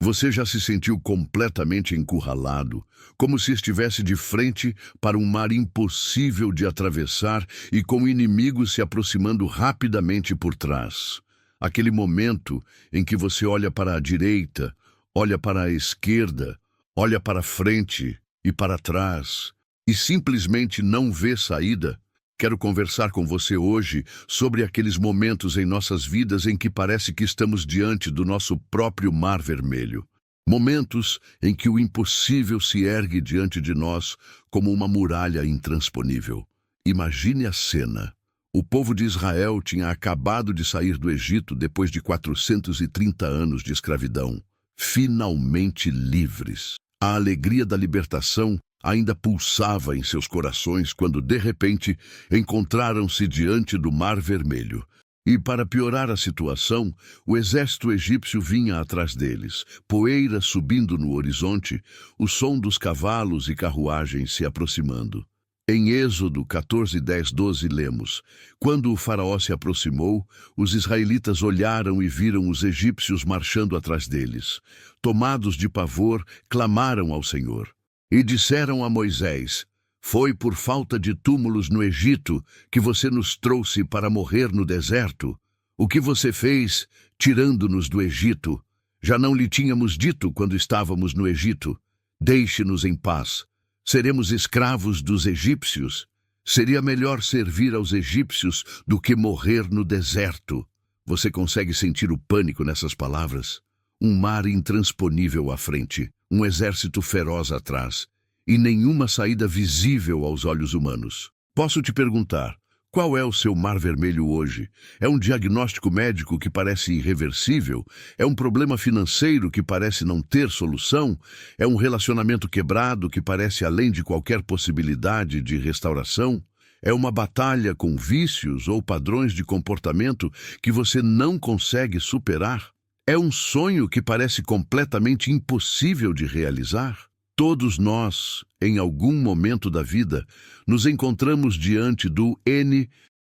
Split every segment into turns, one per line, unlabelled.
Você já se sentiu completamente encurralado, como se estivesse de frente para um mar impossível de atravessar e com o inimigo se aproximando rapidamente por trás? Aquele momento em que você olha para a direita, olha para a esquerda, olha para frente e para trás e simplesmente não vê saída? Quero conversar com você hoje sobre aqueles momentos em nossas vidas em que parece que estamos diante do nosso próprio mar vermelho. Momentos em que o impossível se ergue diante de nós como uma muralha intransponível. Imagine a cena. O povo de Israel tinha acabado de sair do Egito depois de 430 anos de escravidão, finalmente livres. A alegria da libertação ainda pulsava em seus corações quando, de repente, encontraram-se diante do Mar Vermelho. E, para piorar a situação, o exército egípcio vinha atrás deles, poeira subindo no horizonte, o som dos cavalos e carruagens se aproximando. Em Êxodo 14, 10, 12 lemos: Quando o faraó se aproximou, os israelitas olharam e viram os egípcios marchando atrás deles. Tomados de pavor, clamaram ao Senhor. E disseram a Moisés: Foi por falta de túmulos no Egito que você nos trouxe para morrer no deserto? O que você fez, tirando-nos do Egito? Já não lhe tínhamos dito quando estávamos no Egito: Deixe-nos em paz. Seremos escravos dos egípcios? Seria melhor servir aos egípcios do que morrer no deserto. Você consegue sentir o pânico nessas palavras? Um mar intransponível à frente, um exército feroz atrás, e nenhuma saída visível aos olhos humanos. Posso te perguntar, qual é o seu mar vermelho hoje? É um diagnóstico médico que parece irreversível? É um problema financeiro que parece não ter solução? É um relacionamento quebrado que parece além de qualquer possibilidade de restauração? É uma batalha com vícios ou padrões de comportamento que você não consegue superar? É um sonho que parece completamente impossível de realizar? Todos nós, em algum momento da vida, nos encontramos diante do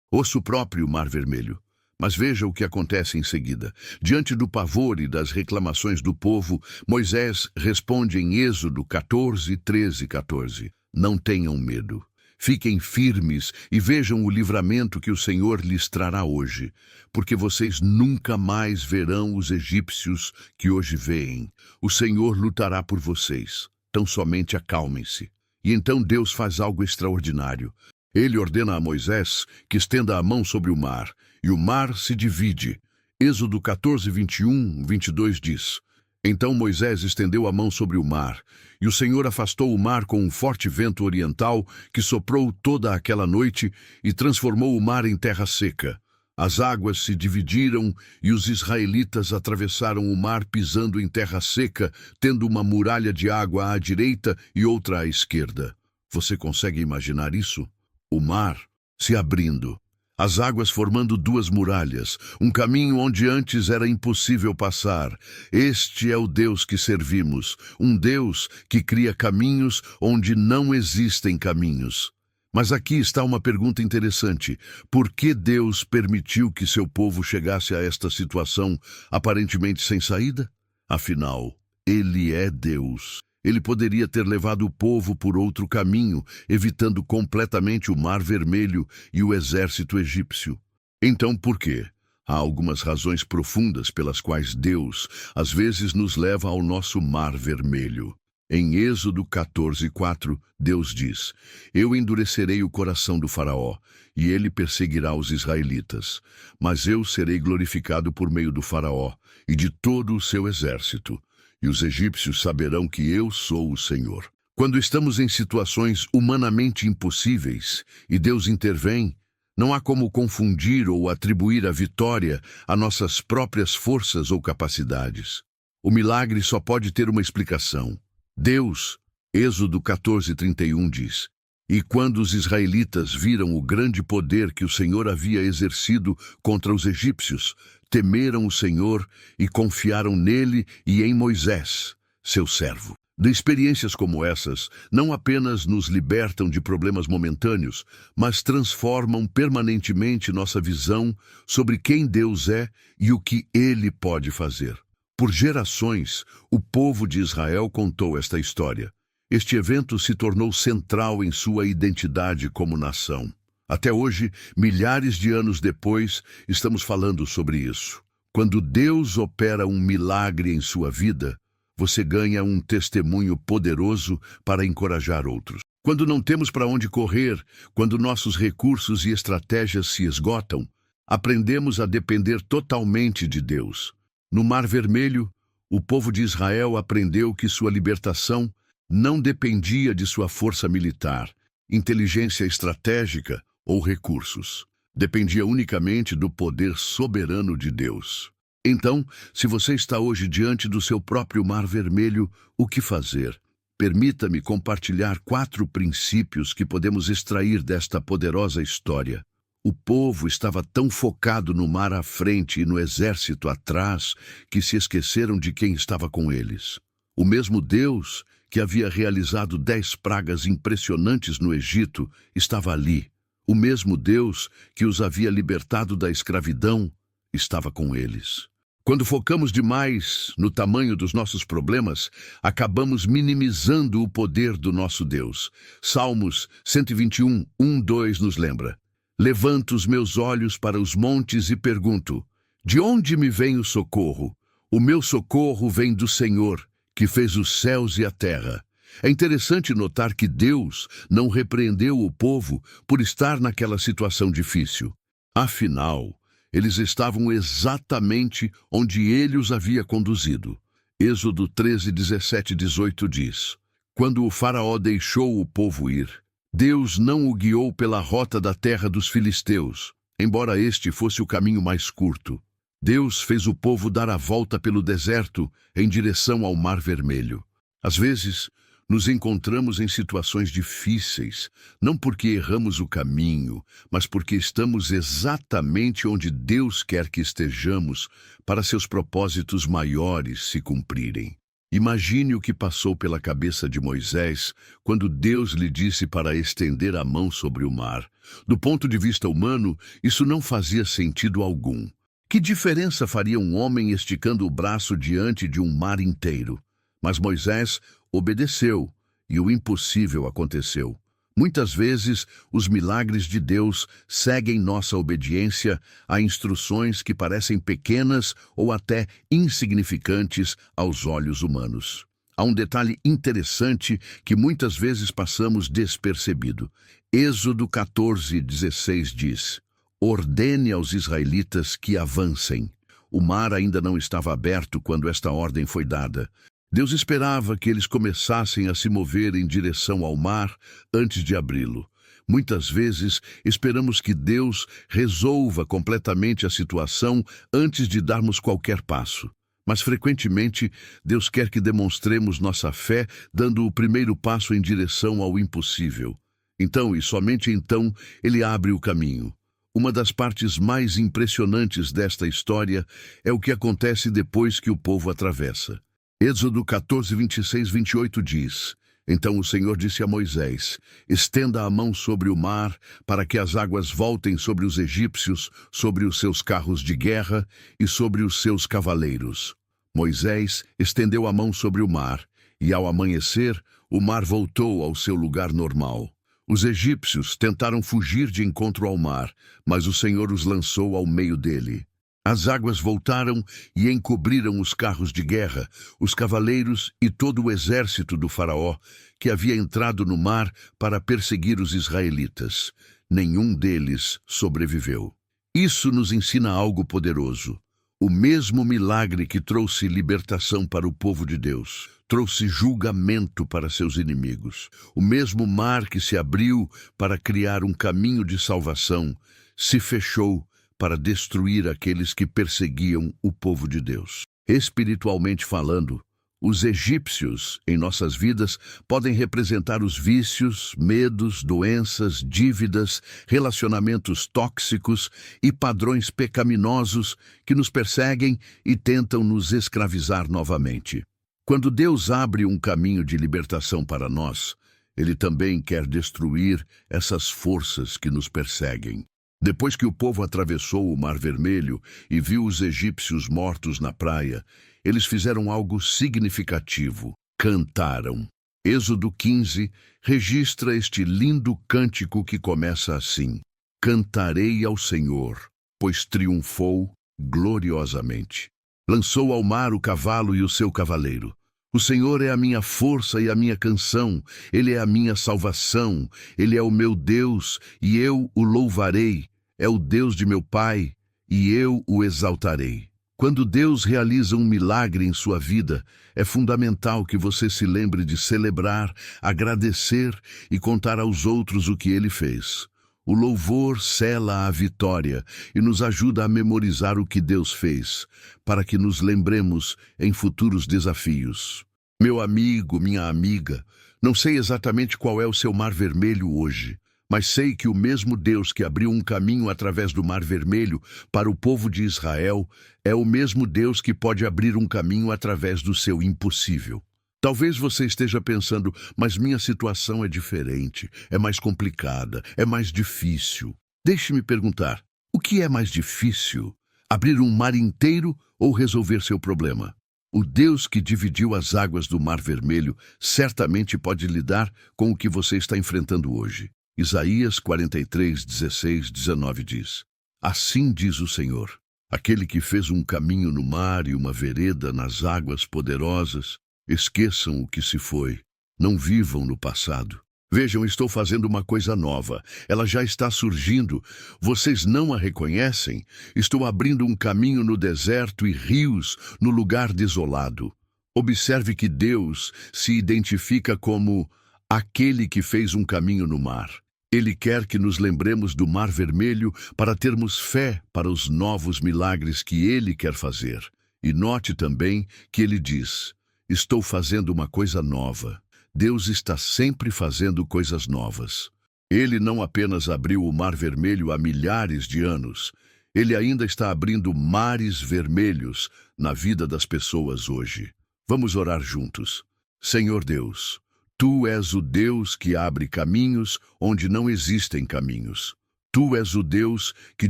osso próprio Mar Vermelho. Mas veja o que acontece em seguida. Diante do pavor e das reclamações do povo, Moisés responde em Êxodo 14, 13, 14. Não tenham medo. Fiquem firmes e vejam o livramento que o Senhor lhes trará hoje, porque vocês nunca mais verão os egípcios que hoje veem. O Senhor lutará por vocês. Tão somente acalmem-se. E então Deus faz algo extraordinário. Ele ordena a Moisés que estenda a mão sobre o mar, e o mar se divide. Êxodo 14, 21, 22 diz: Então Moisés estendeu a mão sobre o mar, e o Senhor afastou o mar com um forte vento oriental que soprou toda aquela noite e transformou o mar em terra seca. As águas se dividiram e os israelitas atravessaram o mar pisando em terra seca, tendo uma muralha de água à direita e outra à esquerda. Você consegue imaginar isso? O mar se abrindo, as águas formando duas muralhas, um caminho onde antes era impossível passar. Este é o Deus que servimos, um Deus que cria caminhos onde não existem caminhos. Mas aqui está uma pergunta interessante. Por que Deus permitiu que seu povo chegasse a esta situação aparentemente sem saída? Afinal, Ele é Deus. Ele poderia ter levado o povo por outro caminho, evitando completamente o Mar Vermelho e o exército egípcio. Então, por quê? Há algumas razões profundas pelas quais Deus, às vezes, nos leva ao nosso Mar Vermelho. Em Êxodo 14, 4, Deus diz: Eu endurecerei o coração do faraó, e ele perseguirá os israelitas. Mas eu serei glorificado por meio do faraó e de todo o seu exército. E os egípcios saberão que eu sou o Senhor. Quando estamos em situações humanamente impossíveis e Deus intervém, não há como confundir ou atribuir a vitória a nossas próprias forças ou capacidades. O milagre só pode ter uma explicação. Deus, Êxodo 14, 31 diz: E quando os israelitas viram o grande poder que o Senhor havia exercido contra os egípcios, temeram o Senhor e confiaram nele e em Moisés, seu servo. De experiências como essas, não apenas nos libertam de problemas momentâneos, mas transformam permanentemente nossa visão sobre quem Deus é e o que Ele pode fazer. Por gerações, o povo de Israel contou esta história. Este evento se tornou central em sua identidade como nação. Até hoje, milhares de anos depois, estamos falando sobre isso. Quando Deus opera um milagre em sua vida, você ganha um testemunho poderoso para encorajar outros. Quando não temos para onde correr, quando nossos recursos e estratégias se esgotam, aprendemos a depender totalmente de Deus. No Mar Vermelho, o povo de Israel aprendeu que sua libertação não dependia de sua força militar, inteligência estratégica ou recursos. Dependia unicamente do poder soberano de Deus. Então, se você está hoje diante do seu próprio Mar Vermelho, o que fazer? Permita-me compartilhar 4 princípios que podemos extrair desta poderosa história. O povo estava tão focado no mar à frente e no exército atrás que se esqueceram de quem estava com eles. O mesmo Deus que havia realizado 10 pragas impressionantes no Egito estava ali. O mesmo Deus que os havia libertado da escravidão estava com eles. Quando focamos demais no tamanho dos nossos problemas, acabamos minimizando o poder do nosso Deus. Salmos 121, 2 nos lembra: Levanto os meus olhos para os montes e pergunto: de onde me vem o socorro? O meu socorro vem do Senhor, que fez os céus e a terra. É interessante notar que Deus não repreendeu o povo por estar naquela situação difícil. Afinal, eles estavam exatamente onde ele os havia conduzido. Êxodo 13, 17 e 18 diz: Quando o faraó deixou o povo ir, Deus não o guiou pela rota da terra dos filisteus, embora este fosse o caminho mais curto. Deus fez o povo dar a volta pelo deserto em direção ao Mar Vermelho. Às vezes, nos encontramos em situações difíceis, não porque erramos o caminho, mas porque estamos exatamente onde Deus quer que estejamos para seus propósitos maiores se cumprirem. Imagine o que passou pela cabeça de Moisés quando Deus lhe disse para estender a mão sobre o mar. Do ponto de vista humano, isso não fazia sentido algum. Que diferença faria um homem esticando o braço diante de um mar inteiro? Mas Moisés obedeceu e o impossível aconteceu. Muitas vezes, os milagres de Deus seguem nossa obediência a instruções que parecem pequenas ou até insignificantes aos olhos humanos. Há um detalhe interessante que muitas vezes passamos despercebido. Êxodo 14, 16 diz: Ordene aos israelitas que avancem. O mar ainda não estava aberto quando esta ordem foi dada. Deus esperava que eles começassem a se mover em direção ao mar antes de abri-lo. Muitas vezes, esperamos que Deus resolva completamente a situação antes de darmos qualquer passo. Mas, frequentemente, Deus quer que demonstremos nossa fé dando o primeiro passo em direção ao impossível. Então, e somente então, Ele abre o caminho. Uma das partes mais impressionantes desta história é o que acontece depois que o povo atravessa. Êxodo 14, 26, 28 diz: Então o Senhor disse a Moisés: Estenda a mão sobre o mar, para que as águas voltem sobre os egípcios, sobre os seus carros de guerra e sobre os seus cavaleiros. Moisés estendeu a mão sobre o mar, e ao amanhecer, o mar voltou ao seu lugar normal. Os egípcios tentaram fugir de encontro ao mar, mas o Senhor os lançou ao meio dele. As águas voltaram e encobriram os carros de guerra, os cavaleiros e todo o exército do faraó, que havia entrado no mar para perseguir os israelitas. Nenhum deles sobreviveu. Isso nos ensina algo poderoso. O mesmo milagre que trouxe libertação para o povo de Deus, trouxe julgamento para seus inimigos. O mesmo mar que se abriu para criar um caminho de salvação, se fechou para destruir aqueles que perseguiam o povo de Deus. Espiritualmente falando, os egípcios em nossas vidas podem representar os vícios, medos, doenças, dívidas, relacionamentos tóxicos e padrões pecaminosos que nos perseguem e tentam nos escravizar novamente. Quando Deus abre um caminho de libertação para nós, Ele também quer destruir essas forças que nos perseguem. Depois que o povo atravessou o Mar Vermelho e viu os egípcios mortos na praia, eles fizeram algo significativo: cantaram. Êxodo 15 registra este lindo cântico que começa assim: Cantarei ao Senhor, pois triunfou gloriosamente. Lançou ao mar o cavalo e o seu cavaleiro. O Senhor é a minha força e a minha canção, Ele é a minha salvação, Ele é o meu Deus, e eu o louvarei. É o Deus de meu pai, e eu o exaltarei. Quando Deus realiza um milagre em sua vida, é fundamental que você se lembre de celebrar, agradecer e contar aos outros o que Ele fez. O louvor sela a vitória e nos ajuda a memorizar o que Deus fez, para que nos lembremos em futuros desafios. Meu amigo, minha amiga, não sei exatamente qual é o seu mar vermelho hoje, mas sei que o mesmo Deus que abriu um caminho através do Mar Vermelho para o povo de Israel é o mesmo Deus que pode abrir um caminho através do seu impossível. Talvez você esteja pensando, mas minha situação é diferente, é mais complicada, é mais difícil. Deixe-me perguntar, o que é mais difícil? Abrir um mar inteiro ou resolver seu problema? O Deus que dividiu as águas do Mar Vermelho certamente pode lidar com o que você está enfrentando hoje. Isaías 43, 16, 19 diz: Assim diz o Senhor, aquele que fez um caminho no mar e uma vereda nas águas poderosas. Esqueçam o que se foi, não vivam no passado. Vejam, estou fazendo uma coisa nova, ela já está surgindo. Vocês não a reconhecem? Estou abrindo um caminho no deserto e rios no lugar desolado. Observe que Deus se identifica como aquele que fez um caminho no mar. Ele quer que nos lembremos do Mar Vermelho para termos fé para os novos milagres que Ele quer fazer. E note também que Ele diz: Estou fazendo uma coisa nova. Deus está sempre fazendo coisas novas. Ele não apenas abriu o Mar Vermelho há milhares de anos, Ele ainda está abrindo mares vermelhos na vida das pessoas hoje. Vamos orar juntos. Senhor Deus, Tu és o Deus que abre caminhos onde não existem caminhos. Tu és o Deus que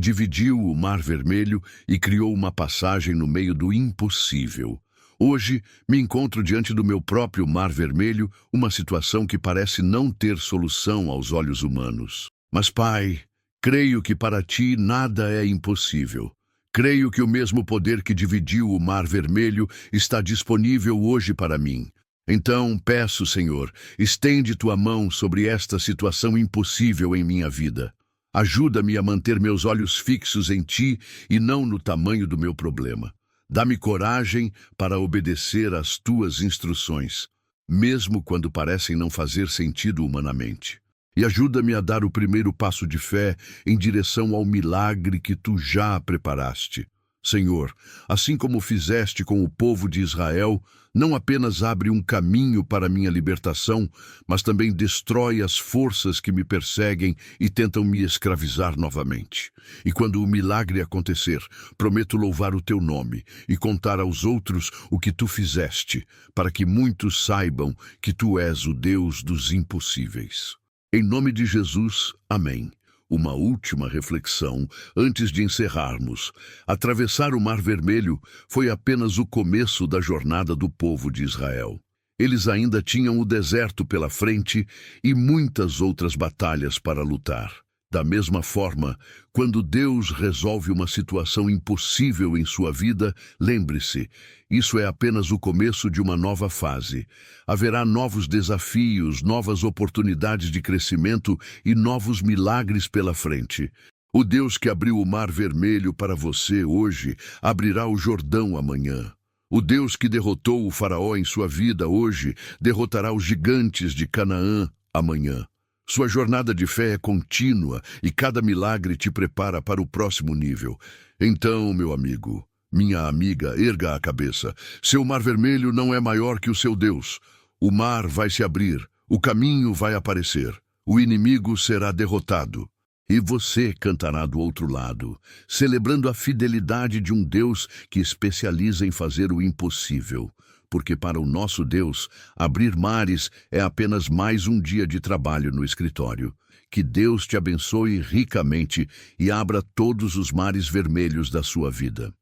dividiu o Mar Vermelho e criou uma passagem no meio do impossível. Hoje, me encontro diante do meu próprio Mar Vermelho, uma situação que parece não ter solução aos olhos humanos. Mas, Pai, creio que para Ti nada é impossível. Creio que o mesmo poder que dividiu o Mar Vermelho está disponível hoje para mim. Então, peço, Senhor, estende Tua mão sobre esta situação impossível em minha vida. Ajuda-me a manter meus olhos fixos em Ti e não no tamanho do meu problema. Dá-me coragem para obedecer às Tuas instruções, mesmo quando parecem não fazer sentido humanamente. E ajuda-me a dar o primeiro passo de fé em direção ao milagre que Tu já preparaste. Senhor, assim como fizeste com o povo de Israel, não apenas abre um caminho para minha libertação, mas também destrói as forças que me perseguem e tentam me escravizar novamente. E quando o milagre acontecer, prometo louvar o Teu nome e contar aos outros o que Tu fizeste, para que muitos saibam que Tu és o Deus dos impossíveis. Em nome de Jesus, amém. Uma última reflexão antes de encerrarmos. Atravessar o Mar Vermelho foi apenas o começo da jornada do povo de Israel. Eles ainda tinham o deserto pela frente e muitas outras batalhas para lutar. Da mesma forma, quando Deus resolve uma situação impossível em sua vida, lembre-se, isso é apenas o começo de uma nova fase. Haverá novos desafios, novas oportunidades de crescimento e novos milagres pela frente. O Deus que abriu o Mar Vermelho para você hoje, abrirá o Jordão amanhã. O Deus que derrotou o faraó em sua vida hoje, derrotará os gigantes de Canaã amanhã. Sua jornada de fé é contínua e cada milagre te prepara para o próximo nível. Então, meu amigo, minha amiga, erga a cabeça. Seu Mar Vermelho não é maior que o seu Deus. O mar vai se abrir, o caminho vai aparecer, o inimigo será derrotado. E você cantará do outro lado, celebrando a fidelidade de um Deus que especializa em fazer o impossível. Porque para o nosso Deus, abrir mares é apenas mais um dia de trabalho no escritório. Que Deus te abençoe ricamente e abra todos os mares vermelhos da sua vida.